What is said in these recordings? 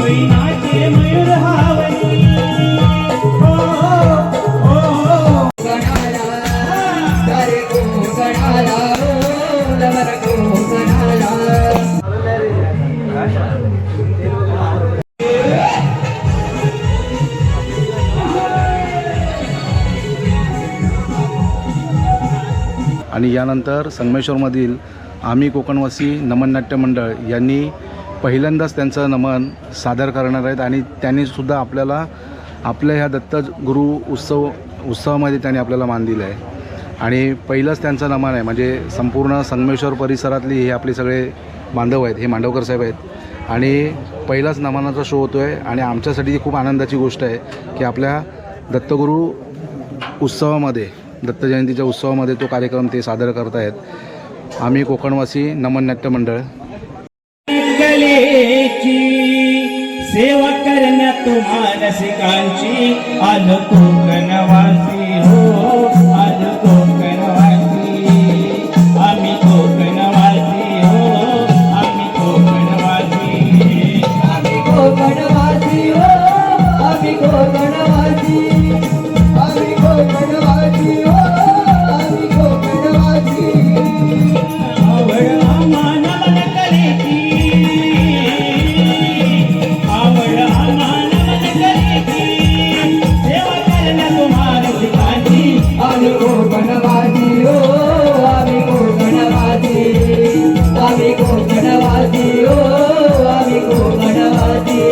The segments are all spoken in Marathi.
नाचे मयूर हावरी हो हो गणाला सारे कोकणाला लवर कोकणाला आणि यानंतर संगमेश्वरमधील आम्ही कोकणवासी नमन नाट्य मंडळ यांनी पहिल्यांदाच त्यांचं नमन सादर करणार आहेत आणि त्यांनीसुद्धा आपल्याला आपल्या ह्या दत्तगुरू उत्सवामध्ये त्यांनी आपल्याला मान दिलं आहे. आणि पहिलंच त्यांचं नमन आहे म्हणजे संपूर्ण संगमेश्वर परिसरातली हे आपले सगळे बांधव आहेत, हे मांडवकर साहेब आहेत आणि पहिलाच नमनाचा शो होतो आहे. आणि आमच्यासाठी ती खूप आनंदाची गोष्ट आहे की आपल्या दत्तगुरू उत्सवामध्ये, दत्त जयंतीच्या उत्सवामध्ये तो कार्यक्रम ते सादर करत आहेत. आम्ही कोकणवासी नमन नाट्य मंडळ. कलेची सेवा करण्यात मानसिकांची आलो कोकणवासी हो आलो कोकणवासी आम्ही कोकणवासी हो आम्ही कोकणवासी आम्ही कोकणवासी हो आम्ही कोकणवासी आम्ही कोकणवासी हो आम्ही कोकणवासी आवड आम्हाला मन कलेची आवड आम्हाला मन कलेची सेवा करण्यात मानसिकांची आम्ही कोकणवासी हो आम्ही कोकणवासी आम्ही कोकणवासी हो आम्ही कोकणवासी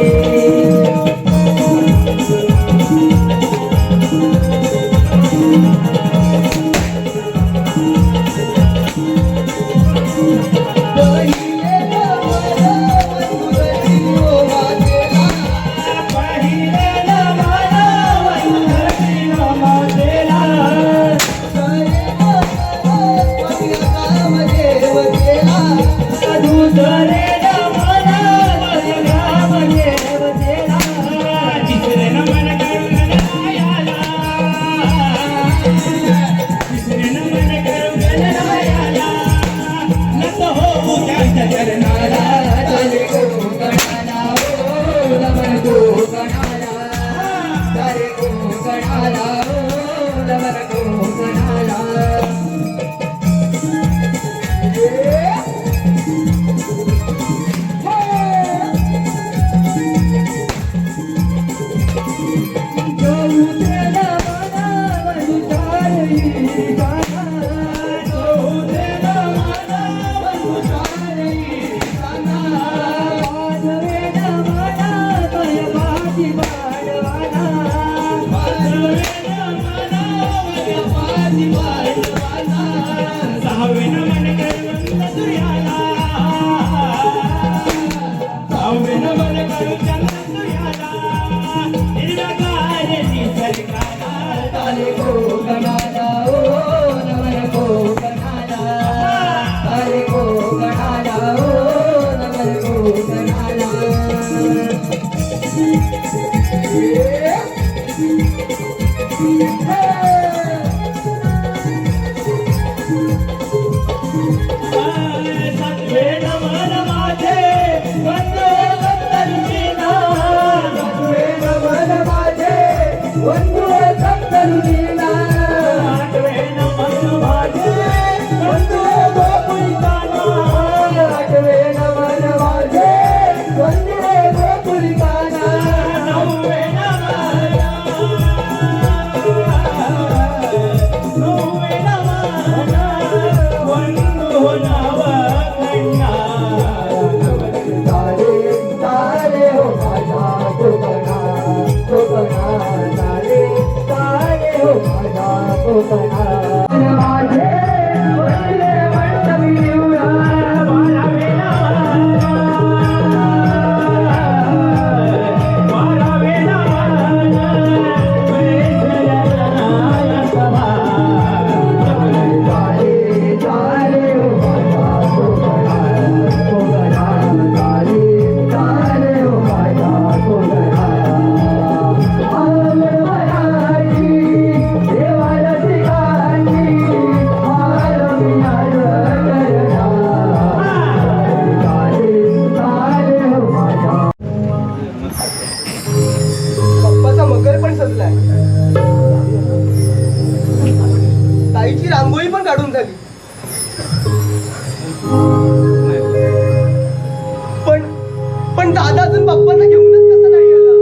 दादा अजून बाप्पांना घेऊनच कसं नाही आला?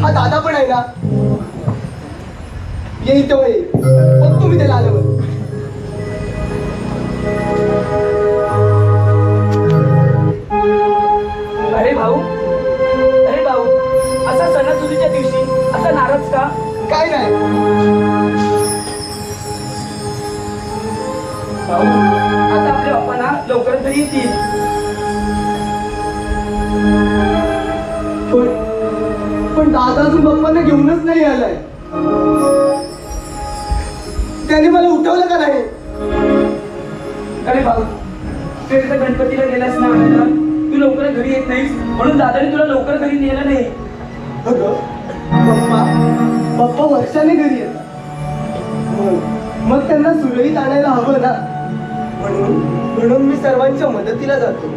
हा दादा पण आहे ना, येईल तेव्हा येईल. बघ तुम्ही त्याला आल्यावर. अरे भाऊ असा सणासुदीच्या दिवशी असा नाराज का? काय नाही, भाऊ आता आपल्या बाप्पांना लवकरच तरी येतील. पण दादा अजून बाप्पांना घेऊनच नाही आलाय. त्याने मला उठवलं का नाही? अरे भाऊ तू एकदा गणपतीला गेलास ना आणायला, तू लवकर घरी येत नाहीस म्हणून दादाने तुला लवकर घरी नेलं नाही. अगं, बाप्पा वर्षाने घरी येतात. मग त्यांना सुरळीत आणायला हवं ना, म्हणून मी सर्वांच्या मदतीला जातो.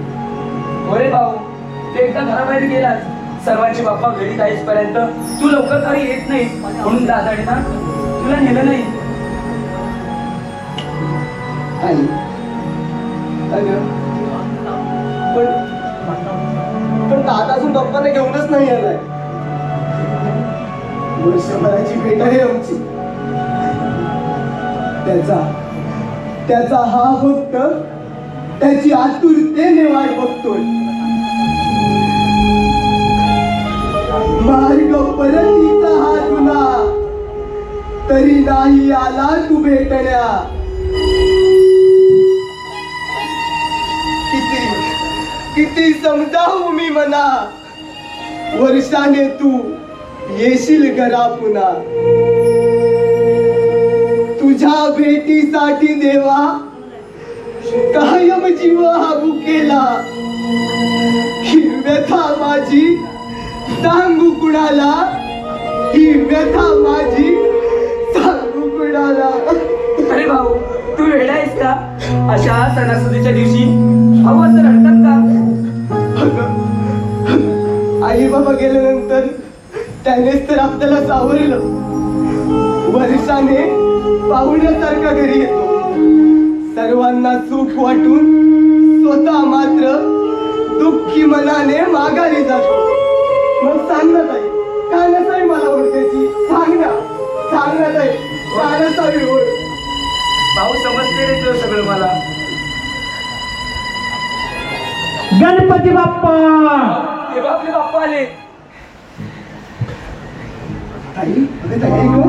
अरे भाऊ तू एकदा घराबाहेर गेलास, सर्वांचे बाप्पा घरी जाईपर्यंत तू लवकर घरी येत नाहीस म्हणून दादाने ना तुला नेलं नाही. आई, अगं, पण दादा अजून बाप्पांना घेऊनच नाही आलाय. वर्षभराची भेट आहे आमची. त्याचा हा भक्त त्याची आतुरतेने वाट बघतोय. मार्ग परतीचा हा तुला तरी नाही आला तू भेटण्या. किती समजावू मी मना, वर्षाने तू येशील घरा पुन्हा. तुझ्या भेटीसाठी देवा कायम जीव हा भुकेला. ही व्यथा माझी सांगू कुणाला, ही व्यथा माझी सांगू कुणाला. अरे भाऊ तू वेडा आहेस का? अशा सणासुदीच्या दिवशी भाऊ असं रडतात का? आई बाबा गेल्यानंतर त्यानेच तर आपल्याला सावरलं. वर्षाने पाहुण्यासारखा घरी येतो, सर्वांना सुख वाटून स्वतः मात्र दुःखी मनाने माघारी जातो. मग सांग ना ताई, का नसावी मला ओळखायची? सांग ना ताई, का नसावी ओळख? भाऊ समजते रे तुझं सगळं मला. गणपती बाप्पा तेव्हा आपले बाप्पा आले. ताई, अगं ताई, ऐक ना.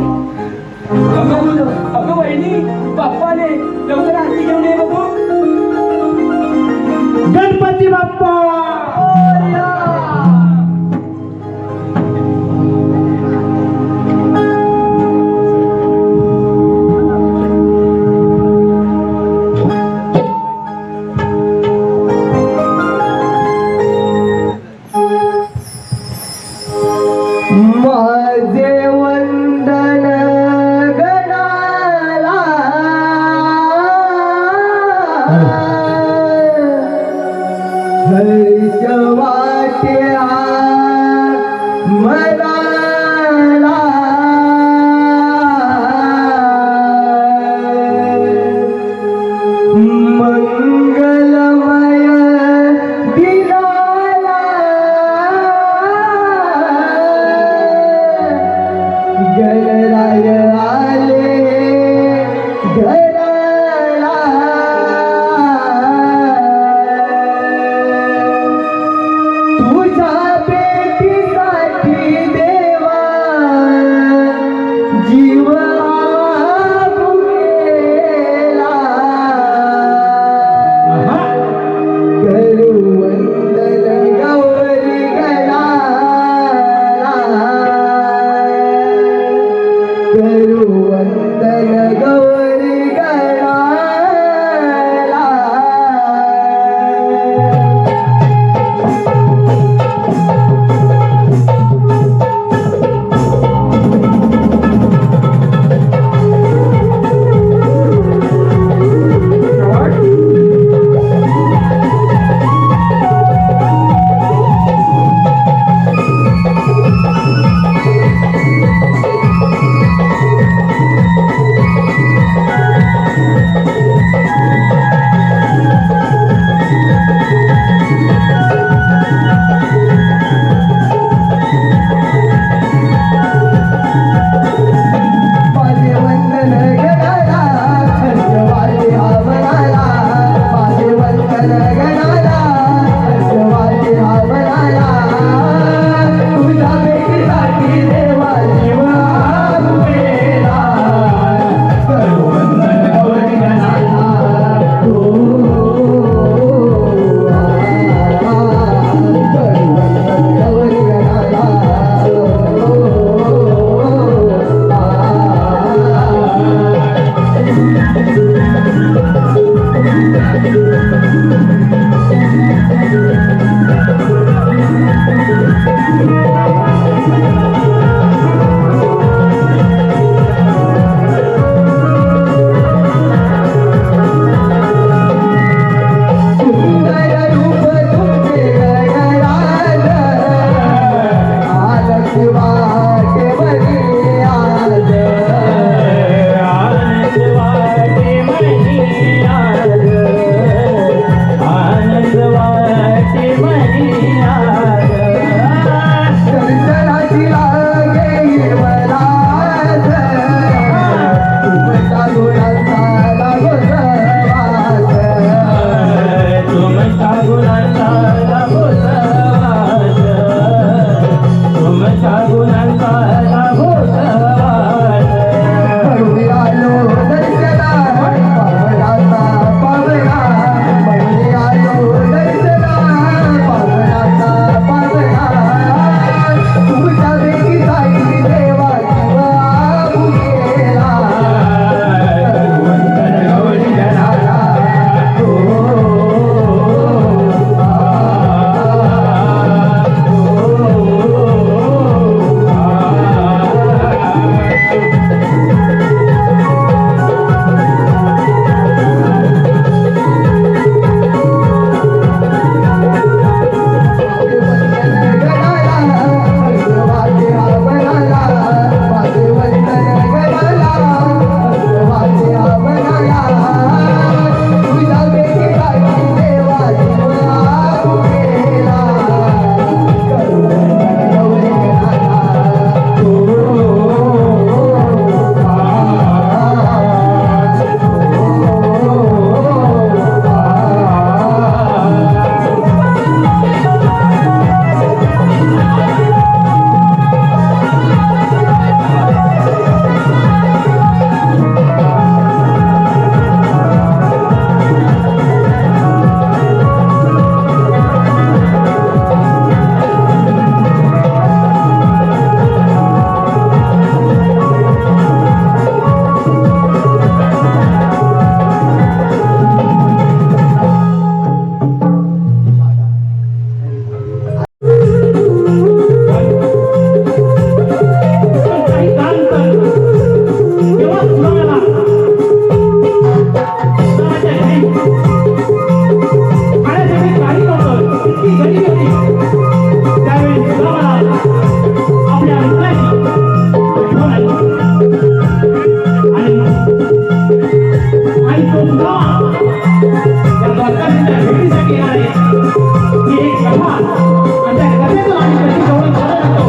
अगं बहिणी बाप्पा आले, लवकर आरती घेऊन ये बघू. गणपती बाप्पा माझे वंदन गणाला, हर्ष वाट्या मनाला. मंगलमय दिनाला गणराय आले घराला. तुझ्या भेटीसाठी आणि त्या कथेतून आम्ही कशी जवळ जातो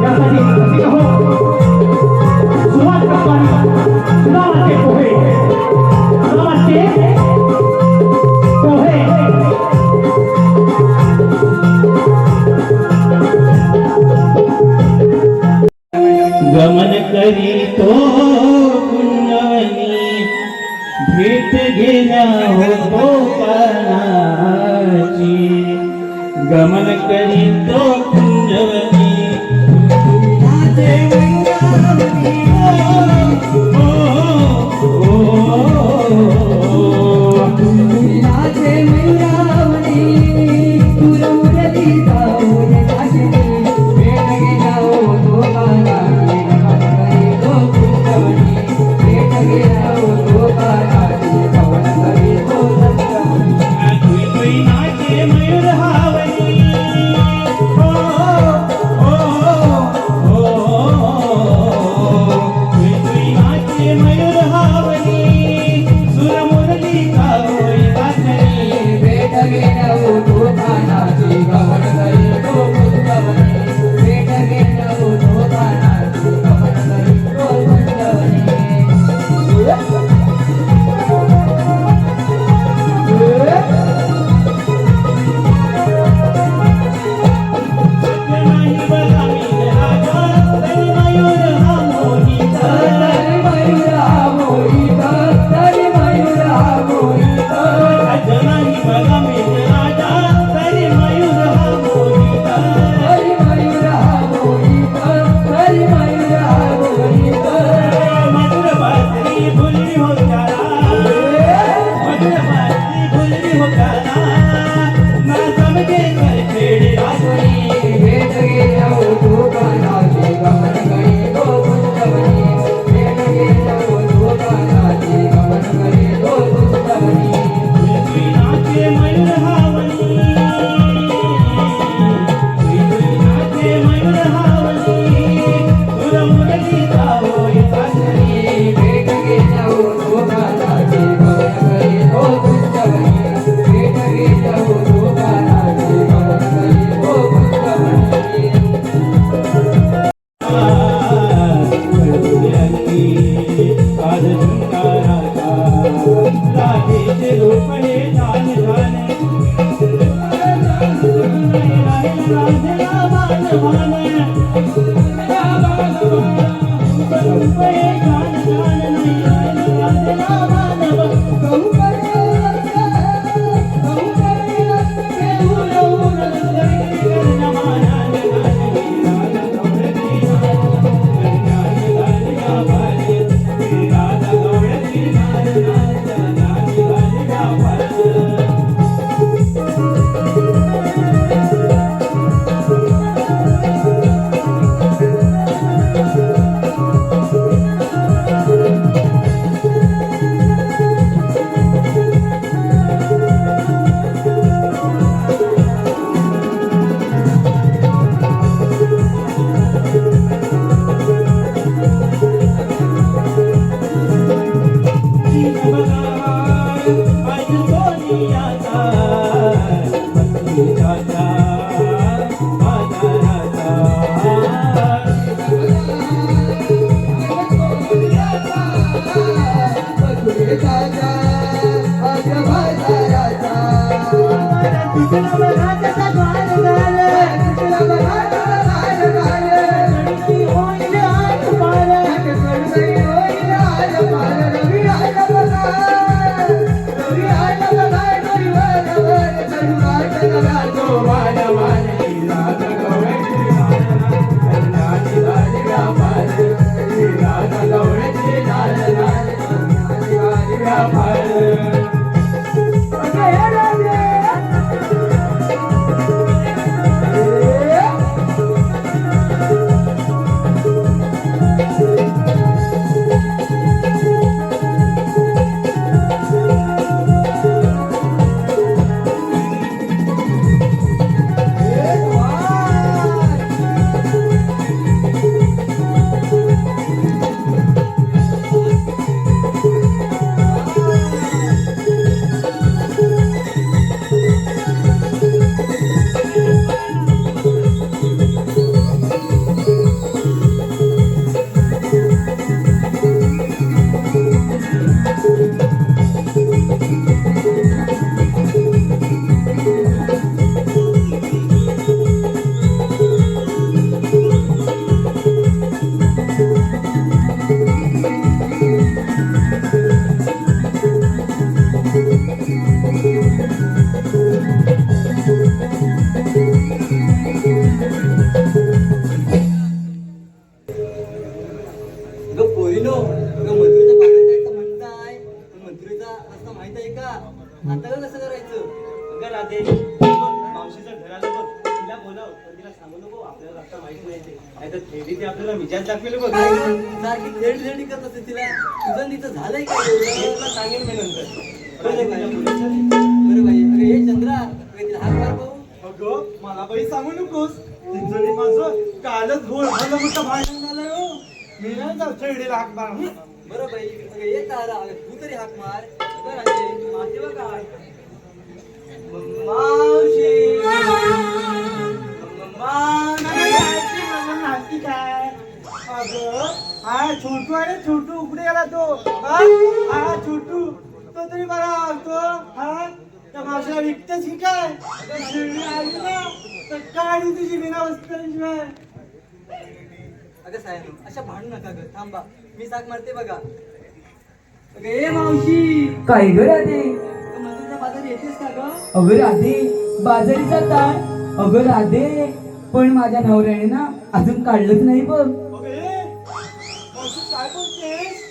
यासाठी रसिका हो सुरुवात करतो आणि गुलाबाचे पोहे गमन करी तो कुंजवनी भेट घेण्या होतो कानाची गमन करी तो कुंजवनी मावशीचं घर आलं बघ, तिला बोलाव, पण तिला सांगू नको आपल्याला आता माहित नाही ते. नाहीतर थेडी ते आपल्याला विचार दाखवेल बघ. सारखी थेडी करत असते तिला. तुझं तिचं झालंय का तुला सांगेन मी नंतर. बरं बाई, अगं ये चंद्रा, अगं तिला हाक मार पाहू. अगं मला बाई सांगू नकोस, तिचं आणि माझं कालच गोळ झालं मोठं भांडण झालं हो. मी नाही जाऊ थेडीला हाक मार. बरं बाई, अगं ये तारा, अगं तू तरी हाक मार. अगं राजे, मासे बघा. मावशी. नाती काय अगं हा छोटू आहे, छोटू उकडे गेला तो. हा छोटू तो तरी मला आवडतो. हा त्या मावशीला विकतेच की काय? शिर्डी आली ना तर काय तुझी बिना वस्त्रांशिवाय. अगं साहेब, अशा भांडू नका ग, थांबा, मी हाक मारते बघा. अगं ये मावशी. काय ग राधे? अगं मंदिराच्या बाजारी येतेस का ग? अगं राधे, बाजारी जाताय? अगं राधे, पण माझ्या नवऱ्याने ना अजून काढलंच नाही बघ. अगं ए, मावशी काय बोलतेस?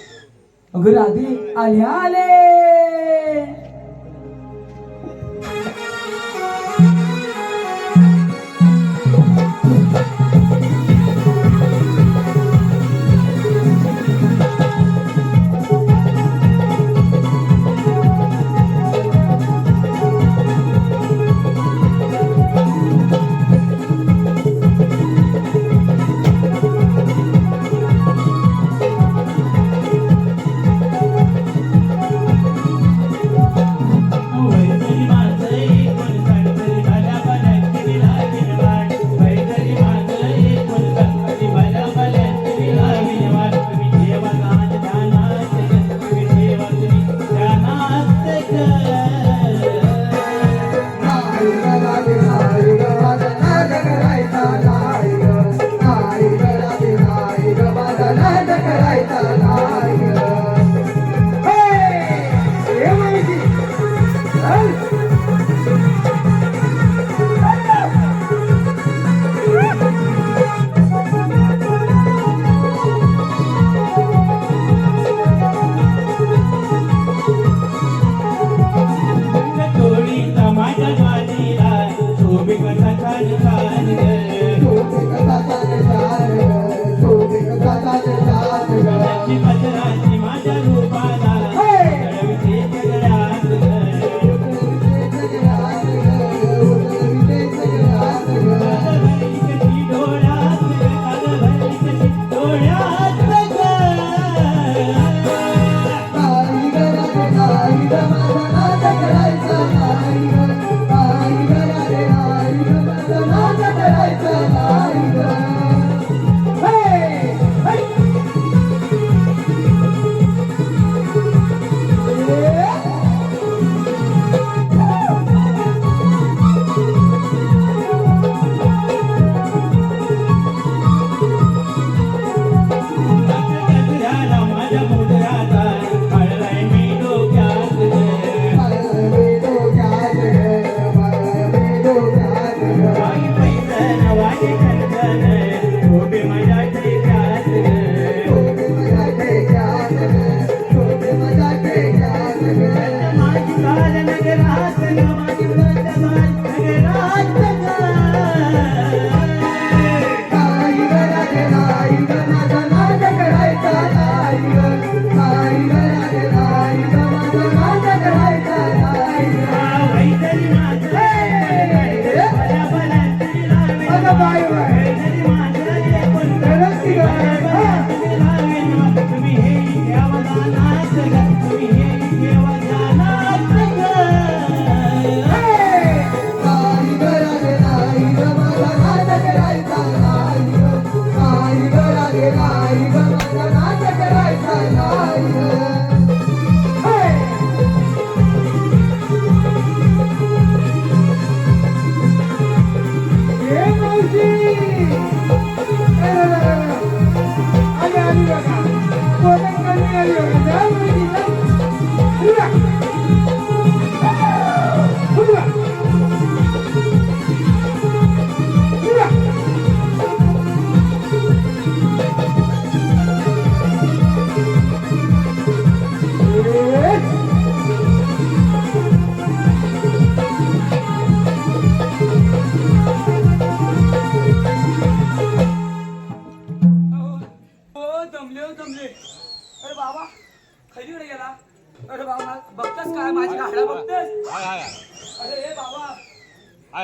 अगं राधे, आल्या आले.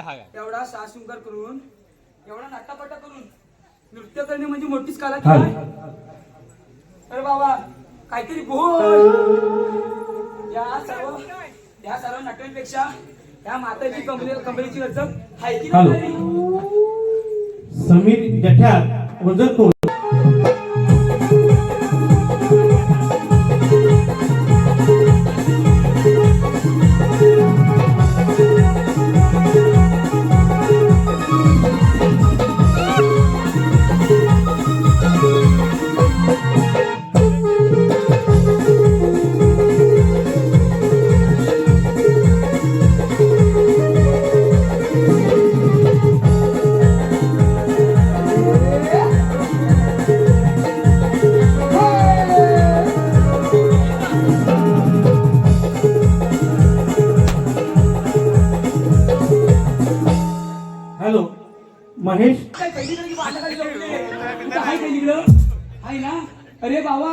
एवढा शाशृंगार करून एवढा नाटापटा करून नृत्य करणे म्हणजे मोठीच कला की काय? अरे बाबा काहीतरी बोल. या सर्व नाट्यांपेक्षा या माताची कमरेची रचक हाय की हॅलो. नाही? समीर जठ्यार वजन कोण हॅलो महेश काय पहिलीकडे की पाठाखाली लपले? इथं आहे पहिलीकडं? आहे ना? अरे बाबा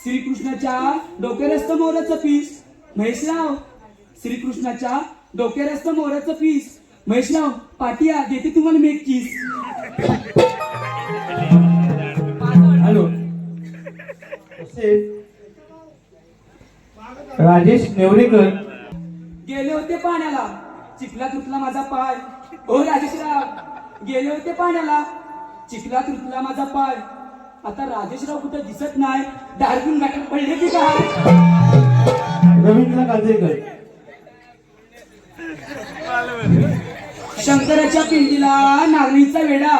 श्रीकृष्णाच्या डोक्यावर असतं मोराचं पीस महेशराव. श्रीकृष्णाच्या डोक्यावर असतं मोराचं पीस महेशराव. पाटिया देते तुम्हाला मी एक किस. हॅलो राजेश नेवरेकर गेले होते पाण्याला चिखला तुटला माझा पाय. ओ राजेशराव गेले होते पाण्याला चिखला तुटला माझा पाय. आता राजेशराव कुठे दिसत नाही. डारगून गाठात पडले की काय? रवींद्र काजरेकर शंकराच्या पिंडीला नागणीचा वेडा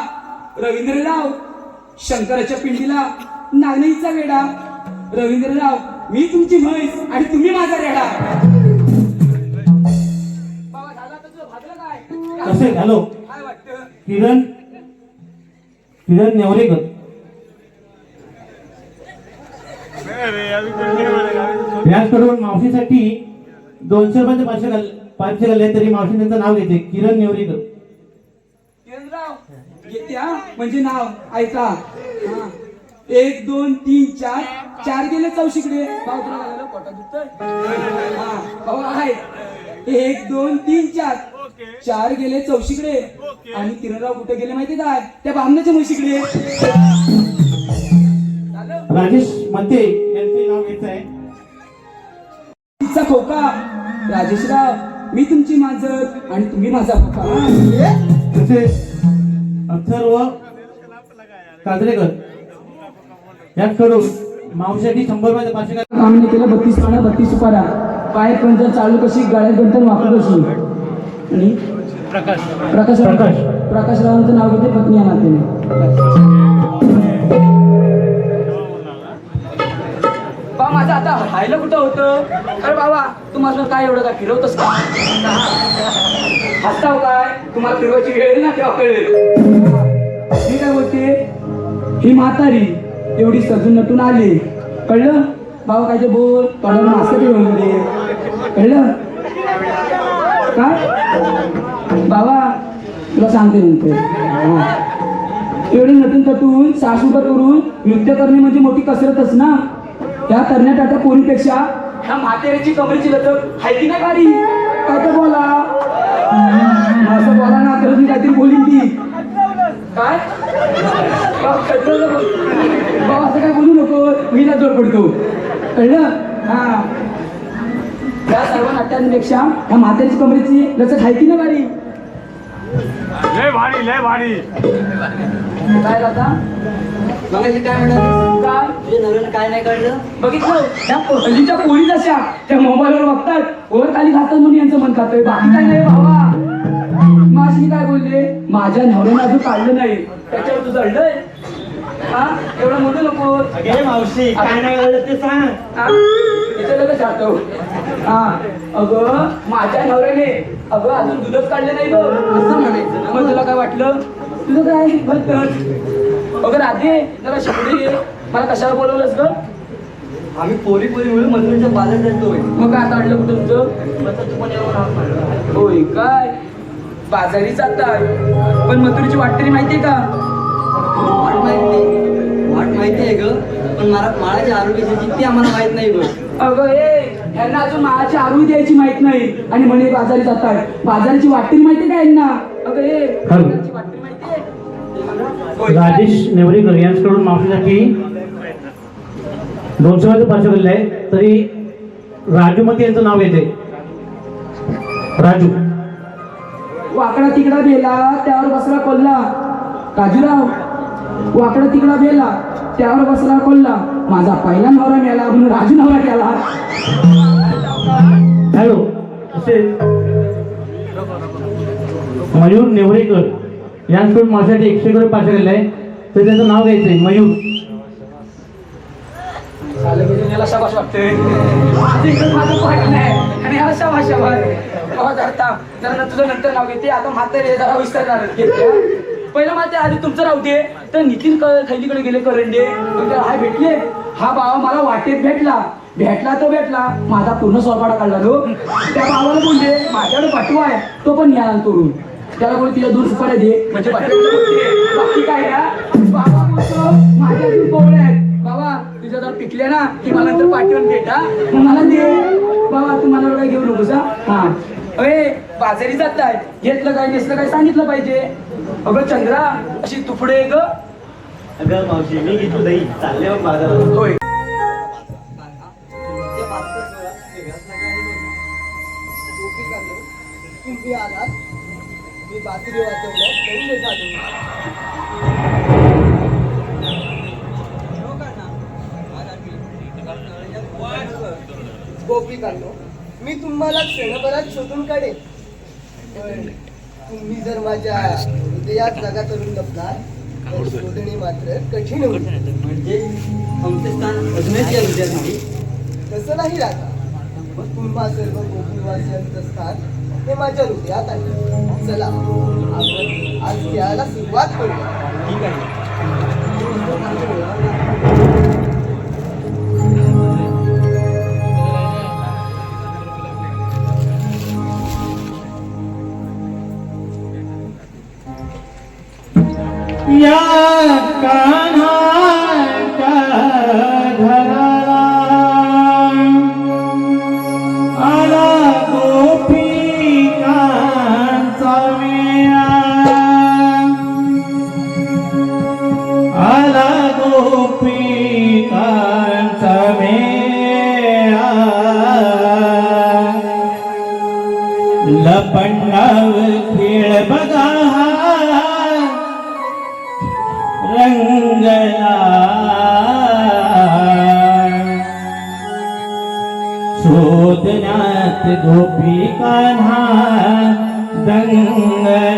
रवींद्रराव. शंकराच्या पिंडीला नागणीचा वेडा रवींद्रराव. मी तुमची म्हैस आणि तुम्ही माझा रेडा. बाबा झाला तर तुझं भागलं काय? कसे हॅलो काय वाटतं? किरण नेवरेकर व्यासकडून मावशीसाठी 200 रुपयाचे 500 घालले तरी मावशी त्यांचं नाव घेते. किरण नेवरेकर किरणराव येत्या म्हणजे नाव ऐका. 1 2 3 4 4 गेले चौशीकडे. भाऊ तुला लागलं पोटात दुखतंय? हा भाऊ आहे. 1 2 3 4 4 गेले चौशीकडे. आणि किरणराव कुठे गेले माहिती काय? त्या बामणाच्या म्हशीकडे. राजेश मते यांचे नाव घ्यायचं आहे. तिचा खोका राजेशराव. मी तुमची मांजर आणि तुम्ही माझा खोका. तसेच अथर्व काजरेकर याकडून मावशीसाठी 100 रुपयाचे 500 घालले. कामने केलं 32 पानं 32 सुपारा. पाय पंजर चालू कशी गाड्यात गंतन वापरू कशी. आणि प्रकाशरावांचं नाव घेते पत्नी या नात्याने. बा माझं आता राहिलं कुठं होतं? अरे बाबा तुम्हाला काय एवढं काय फिरवतस का? हसताव काय? तुम्हाला फिरवायची वेळ ना तेव्हा कळेल. मी काय बोलते ही म्हातारी एवढी सजून नटून आली कळलं? बाबा काय ते बोल तोंडावर मास्क ठेवून दे कळलं काय? बाबा तुला सांगते नंतर. एवढी नटून तटून सासूबर करून नृत्य करणे म्हणजे मोठी कसरतच ना. त्या तरण्या टाटा पोरीपेक्षा ह्या म्हातेऱ्याची कमरेची लचक हाय की नाही गाडी? काय तर बोला असं बोला ना तर मी काहीतरी बोलीन ती काय? बाबा असं काय बोलू नको मी ना जोर पडतो कळलं? हा त्या सर्व नाट्यांपेक्षा ह्या म्हातेऱ्याची कमरेची लचक हाय की ना गाडी? लय भारी काय दादा मगाशी काय म्हणाली? काय तुझ्या नवऱ्याला काय नाही कळलं? बघितलं त्या हल्लीच्या पोरी जशा त्या मोबाईलवर बघतात वर खाली खातात म्हणून यांचं मन खातोय. बाकी काय नाही भावा. माशी काय बोलले माझ्या नवऱ्यानं अजून काढलं नाही त्याच्यावर तुझं अडलंय. हा एवढं म्हणू नको. मावशी काय नाही कळलं ते सांग. इथे लगेच राहतो. हा अगं माझ्या नवऱ्याने अजून दूधच काढले नाही ग असं म्हणायचं. मग तुला काय वाटलं? तुझं काय भलतच. अगं राधे जरा शिकडी घे. मला कशाला बोलवलंस ग? आम्ही पोरी मिळून मंदिराच्या बाजार जातोय. मग काय आता अडलं कुठं तुझं? होय काय बाजारी जाताय पण मथुरीची वाट तरी माहितीये का? वाट माहिती आहे ग पण मला माळाच्या आरोग्याची ती आम्हाला माहित नाही ग. अगं हे यांना अजून माळाची आरोळी द्यायची माहित नाही आणि म्हणे बाजारी जात आहे. बाजाराची वाटणी माहिती का यांना? अगं हे बाजाराची वाटणी माहितीये? राजेश नेवरेकर यांच्याकडून मावशीसाठी 200 रुपये पार्सल केलेले आहे. तरी राजूमती यांचं नाव येते. राजू वाकडा तिकडा भेला त्यावर बसला कोल्हा. काजूराव वाकडा तिकडा भेला त्यावर बसला कोल्हा. माझा पहिला नवरा मेला म्हणून राजू नवरा केला. हॅलो असे मयूर नेवरेकर यांच्याकडून माझ्यासाठी 100 रुपये पार्सल केलेले आहे. तर त्यांचं नाव घ्यायचंय मयूर. याला शाबाश वाटते. आणि याला शाबाश जरा तुझं नंतर नाव घेते. आता म्हातारे जरा विस्तारणार पहिलं मला ते आधी तुमचं राहू दे. तर नितीन खैलीकडे गेले करंडे. हा भेटले. हा बाबा मला वाटेत भेटला तो भेटला. माझा पूर्ण स्वयंपाक काढला तो. त्या बाबाला बोलले माझ्याकडे पाठवा आहे तो पण न्याला करून. त्याला बोलले तिला 2 सुपाऱ्या दे म्हणजे बाकी काय ना. बाबा बोलतो माझ्या अजून कोवळे आहेत. बाबा तुझ्या जर पिकले ना की मला नंतर पाठवून भेटा मला दे. बाबा तू मला काय घेऊ नकोस. हा अरे बाजारी जात आहे. घेतलं काय नेसलं काय सांगितलं पाहिजे. अगं चंद्रा अशी तुफडे ग. अगं मावशी मी घेतो दही चालले मग बाजारात. होय तुम्ही आलात मी बातरी वाचवलं गोपिकांनो मी तुम्हाला क्षणभरात शोधून काढेन. पण तुम्ही जर माझ्या हृदयात जागा करून लपलात तर शोधणे मात्र कठीण होईल. म्हणजे आमचे स्थान अजूनच या हृदयात. तसं नाही राहता. तुम्हा सर्व गोकुळवासियांचं स्थान हे माझ्या हृदयात आहे. चला आपण आज खेळायला सुरुवात करूया. ठीक आहे. या कान्हाच्या घराला आला गोपिकांचा मेळा. आला गोपिकांचा मेळा. लपंडाव खेळ बघा रंगला. शोधण्यात गोपी कान्हा दंगला.